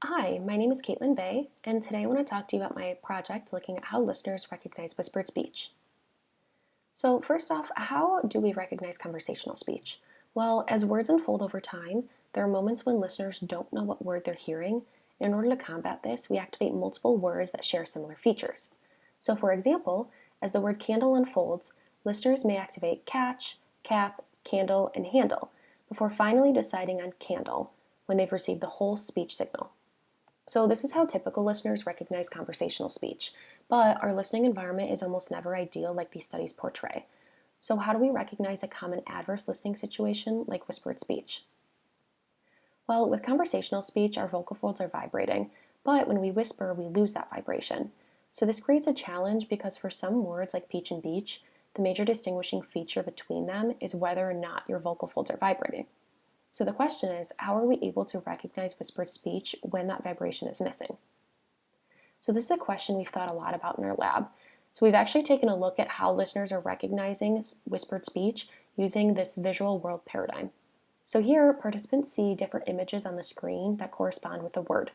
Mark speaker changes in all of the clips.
Speaker 1: Hi, my name is Katelyn Bay, and today I want to talk to you about my project looking at how listeners recognize whispered speech. So, first off, how do we recognize conversational speech? Well, as words unfold over time, there are moments when listeners don't know what word they're hearing. In order to combat this, we activate multiple words that share similar features. So, for example, as the word candle unfolds, listeners may activate catch, cap, candle, and handle before finally deciding on candle when they've received the whole speech signal. So, this is how typical listeners recognize conversational speech, but our listening environment is almost never ideal like these studies portray. So, how do we recognize a common adverse listening situation like whispered speech? Well, with conversational speech, our vocal folds are vibrating, but when we whisper, we lose that vibration. So, this creates a challenge because for some words like peach and beach, the major distinguishing feature between them is whether or not your vocal folds are vibrating. So the question is, how are we able to recognize whispered speech when that vibration is missing? So this is a question we've thought a lot about in our lab. So we've actually taken a look at how listeners are recognizing whispered speech using this visual world paradigm. So here, participants see different images on the screen that correspond with a word.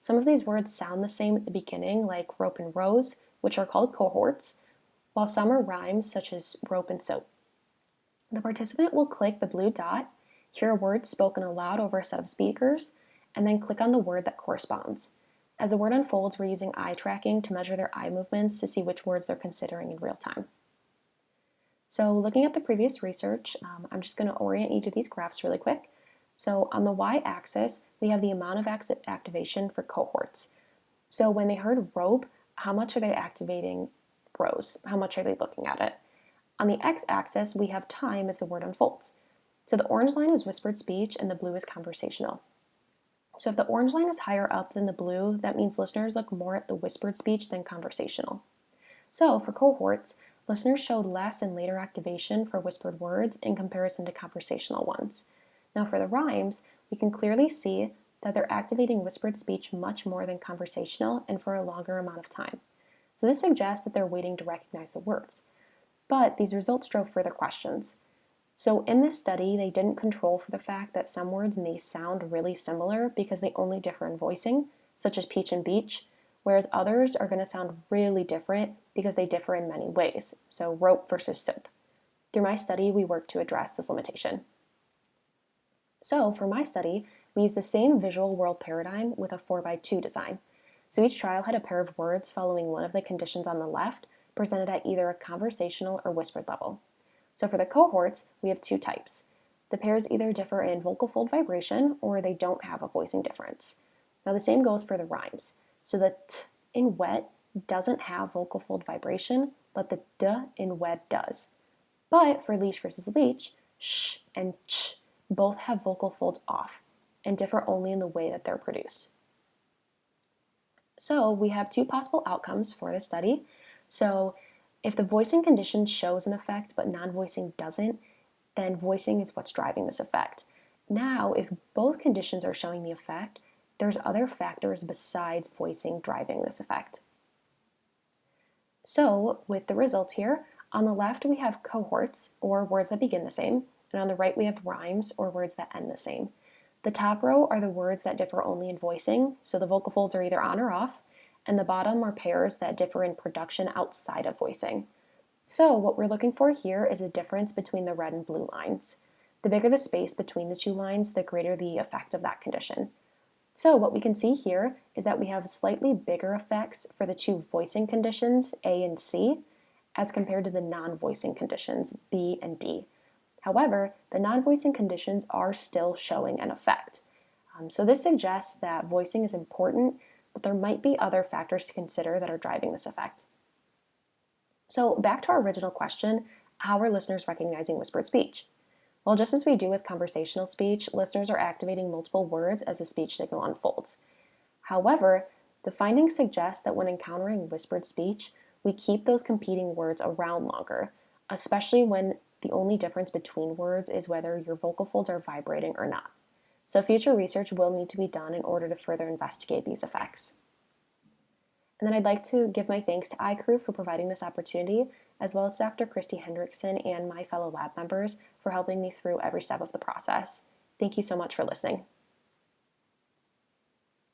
Speaker 1: Some of these words sound the same at the beginning, like rope and rose, which are called cohorts, while some are rhymes, such as rope and soap. The participant will click the blue dot, hear a word spoken aloud over a set of speakers, and then click on the word that corresponds. As the word unfolds, we're using eye tracking to measure their eye movements to see which words they're considering in real time. So looking at the previous research, I'm just going to orient you to these graphs really quick. So on the y-axis, we have the amount of activation for cohorts. So when they heard rope, how much are they activating rows? How much are they looking at it? On the x-axis, we have time as the word unfolds. So the orange line is whispered speech and the blue is conversational. So if the orange line is higher up than the blue, that means listeners look more at the whispered speech than conversational. So for cohorts, listeners showed less and later activation for whispered words in comparison to conversational ones. Now for the rhymes, we can clearly see that they're activating whispered speech much more than conversational and for a longer amount of time. So this suggests that they're waiting to recognize the words. But these results drove further questions. So in this study, they didn't control for the fact that some words may sound really similar because they only differ in voicing, such as peach and beach, whereas others are going to sound really different because they differ in many ways, so rope versus soap. Through my study, we worked to address this limitation. So for my study, we used the same visual world paradigm with a 4x2 design. So each trial had a pair of words following one of the conditions on the left, presented at either a conversational or whispered level. So for the cohorts, we have two types. The pairs either differ in vocal fold vibration or they don't have a voicing difference. Now the same goes for the rhymes. So the t in wet doesn't have vocal fold vibration, but the d in wet does. But for leash versus leech, sh and ch both have vocal folds off and differ only in the way that they're produced. So we have two possible outcomes for this study. So if the voicing condition shows an effect but non-voicing doesn't, then voicing is what's driving this effect. Now, if both conditions are showing the effect, there's other factors besides voicing driving this effect. So, with the results here, on the left we have cohorts, or words that begin the same, and on the right we have rhymes, or words that end the same. The top row are the words that differ only in voicing, so the vocal folds are either on or off, and the bottom are pairs that differ in production outside of voicing. So what we're looking for here is a difference between the red and blue lines. The bigger the space between the two lines, the greater the effect of that condition. So what we can see here is that we have slightly bigger effects for the two voicing conditions, A and C, as compared to the non-voicing conditions, B and D. However, the non-voicing conditions are still showing an effect. So this suggests that voicing is important, but there might be other factors to consider that are driving this effect. So back to our original question, how are listeners recognizing whispered speech? Well, just as we do with conversational speech, listeners are activating multiple words as the speech signal unfolds. However, the findings suggest that when encountering whispered speech, we keep those competing words around longer, especially when the only difference between words is whether your vocal folds are vibrating or not. So future research will need to be done in order to further investigate these effects. And then I'd like to give my thanks to iCrew for providing this opportunity, as well as Dr. Kristi Hendrickson and my fellow lab members for helping me through every step of the process. Thank you so much for listening.